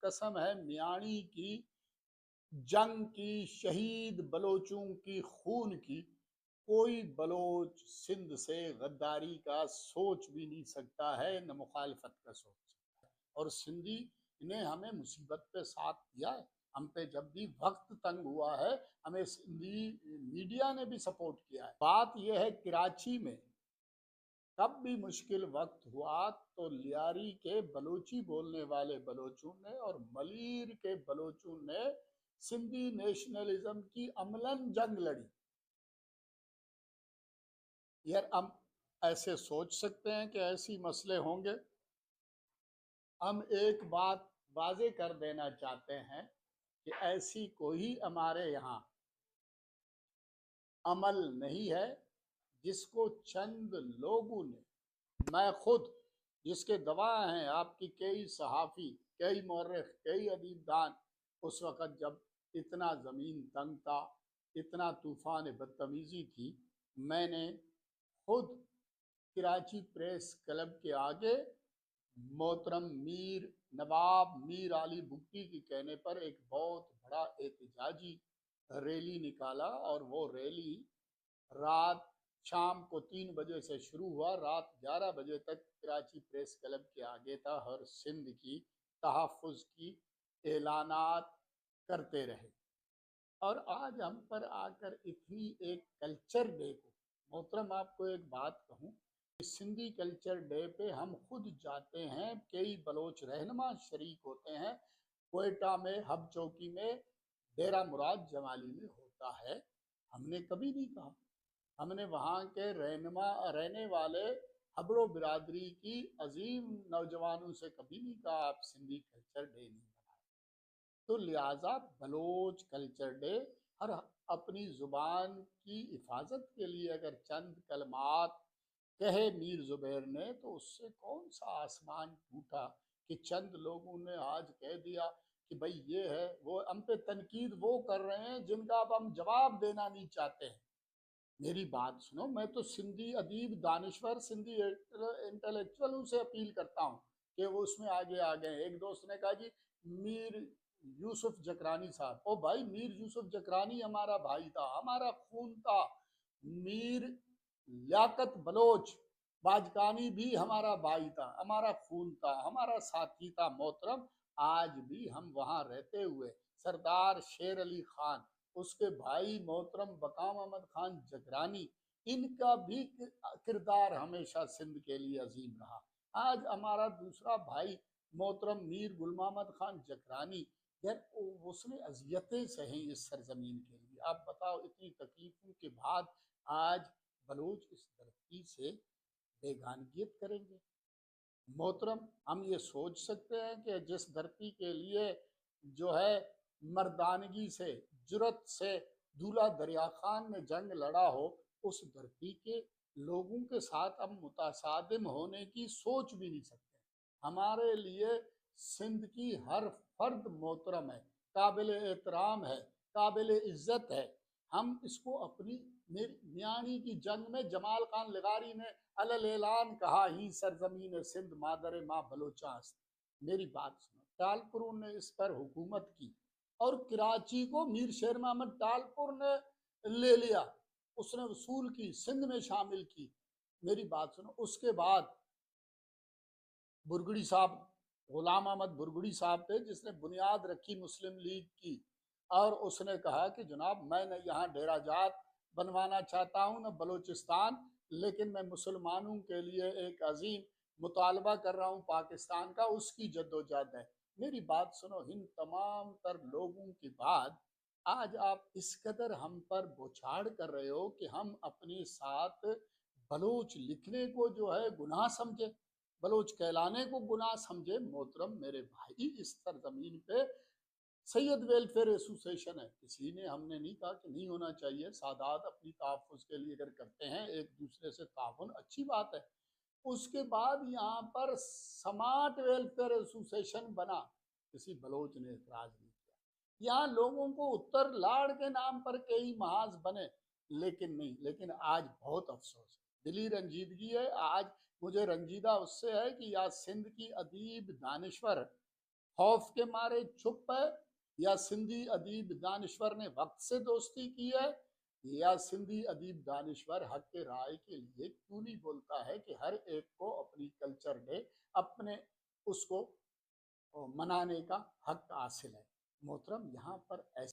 कसम है मियाणी की, जंग की, शहीद बलोचों की खून की, कोई बलोच सिंध से गद्दारी का सोच भी नहीं सकता है, न मुखालफत का सोच सकता है। और सिंधी ने हमें मुसीबत पे साथ दिया है। हम पे जब भी वक्त तंग हुआ है, हमें सिंधी मीडिया ने भी सपोर्ट किया है। बात यह है, कराची में कब भी मुश्किल वक्त हुआ तो लियारी के बलोची बोलने वाले बलोचों ने और मलीर के बलोचों ने सिंधी नेशनलिज्म की अमलन जंग लड़ी। यार हम ऐसे सोच सकते हैं कि ऐसी मसले होंगे? हम एक बात वाजे कर देना चाहते हैं कि ऐसी कोई हमारे यहाँ अमल नहीं है जिसको चंद लोगों ने, मैं खुद जिसके गवाह हैं आपकी कई सहाफ़ी, कई मौर्रिख, कई अदीबदान, उस वक़्त जब इतना ज़मीन तंग था, इतना तूफ़ान बदतमीज़ी थी, मैंने खुद कराची प्रेस क्लब के आगे मोहतरम मीर नवाब मीर अली भुट्टी के कहने पर एक बहुत बड़ा एहतजाजी रैली निकाला। और वो रैली रात शाम को 3 बजे से शुरू हुआ, रात 11 बजे तक कराची प्रेस क्लब के आगे था। हर सिंध की तहफ़्फ़ुज़ की ऐलानात करते रहे। और आज हम पर आकर इतनी एक कल्चर डे को, मोहतरम आपको एक बात कहूँ, सिंधी कल्चर डे पे हम खुद जाते हैं, कई बलोच रहनुमा शरीक होते हैं, कोयटा में हब चौकी में, डेरा मुराद जमाली में होता है। हमने कभी नहीं कहा, हमने वहाँ के रहनुमा रहने वाले हबरो बिरादरी की अजीम नौजवानों से कभी नहीं कहा आप सिंधी कल्चर डे नहीं मनाएं। तो लिहाजा बलोच कल्चर डे हर अपनी ज़ुबान की हिफाजत के लिए अगर चंद कलमात कहे मीर ज़ुबैर ने, तो उससे कौन सा आसमान टूटा कि चंद लोगों ने आज कह दिया कि भाई ये है वो। हम पे तनकीद वो कर रहे हैं जिनका अब हम जवाब देना नहीं चाहते हैं। मेरी बात सुनो, मैं तो सिंधी अदीब दानिश्वर सिंधी इंटेलेक्चुअलों से अपील करता हूँ कि वो उसमें आगे आ गए। एक दोस्त ने कहा जी मीर यूसुफ जकरानी साहब, ओ भाई मीर यूसुफ जकरानी हमारा भाई था, हमारा खून था। मीर लियाकत बलोच बाजकानी भी हमारा भाई था, हमारा खून था, हमारा साथी था। मोहतरम आज भी हम वहाँ रहते हुए सरदार शेर अली खान, उसके भाई मोहतरम बकाम अहमद खान जकरानी, इनका भी किरदार हमेशा सिंध के लिए अजीम रहा। आज हमारा दूसरा भाई मोहतरम मीर गुल मोहम्मद खान जकरानी, यार उसने अजियतें सही इस सरजमीन के लिए। आप बताओ इतनी तकलीफों के बाद आज बलूच इस धरती से बेगानगियत करेंगे? मोहतरम हम ये सोच सकते हैं कि जिस धरती के लिए जो है मर्दानगी से, जुरत से दूल्हा दरिया खान ने जंग लड़ा हो, उस धरती के लोगों के साथ हम मुतासादिम होने की सोच भी नहीं सकते। हमारे लिए सिंध की हर फर्द मोहतरम है, काबिल एहतराम है, काबिल इज्जत है। हम इसको अपनी मियानी की जंग में जमाल खान लगारी ने अलल ऐलान कहा ही सरजमीन सिंध मादर माँ बलोचास। मेरी बात सुनो, टालपुर ने इस पर हुकूमत की और कराची को मीर शेर मोहम्मद टालपुर ने ले लिया, उसने वसूल की, सिंध में शामिल की। मेरी बात सुनो, उसके बाद बुरगड़ी साहब, गुलाम अहमद बुरगड़ी साहब थे जिसने बुनियाद रखी मुस्लिम लीग की, और उसने कहा कि जनाब मैं न यहाँ डेरा जात बनवाना चाहता हूँ न बलूचिस्तान, लेकिन मैं मुसलमानों के लिए एक अजीम मुतालबा कर रहा हूँ पाकिस्तान का, उसकी जद्दोजहद है। मेरी बात सुनो, इन तमाम तर लोगों के बाद आज आप इस कदर हम पर बौछार कर रहे हो कि हम अपने साथ बलूच लिखने को जो है गुनाह समझे, बलोच कहलाने को गुनाह समझे। मोहतरम मेरे भाई, इस सरजमीन पे सैयद वेलफेयर एसोसिएशन है, किसी ने, हमने नहीं कहा कि नहीं होना चाहिए। सादात अपनी तहफ़्फ़ुज़ के लिए अगर करते हैं, एक दूसरे से ताउन, अच्छी बात है। उसके बाद यहाँ पर समाट वेलफेयर एसोसिएशन बना, किसी बलोच ने एतराज़ नहीं किया। यहाँ लोगों को उत्तर लाड़ के नाम पर कई महाज बने, लेकिन नहीं। लेकिन आज बहुत अफसोस है, दिली रंजीदगी है। आज मुझे रंजीदा उससे है कि आज सिंध की अदीब दानिश्वर खौफ के मारे चुप है, या सिंधी अदीब दानिश्वर ने वक्त से दोस्ती की है, या सिंधी अदीब दानिश्वर हक के राय के लिए क्यों नहीं बोलता है कि हर एक को अपनी कल्चर डे अपने उसको मनाने का हक हासिल है। मोहतरम, यहाँ पर ऐसे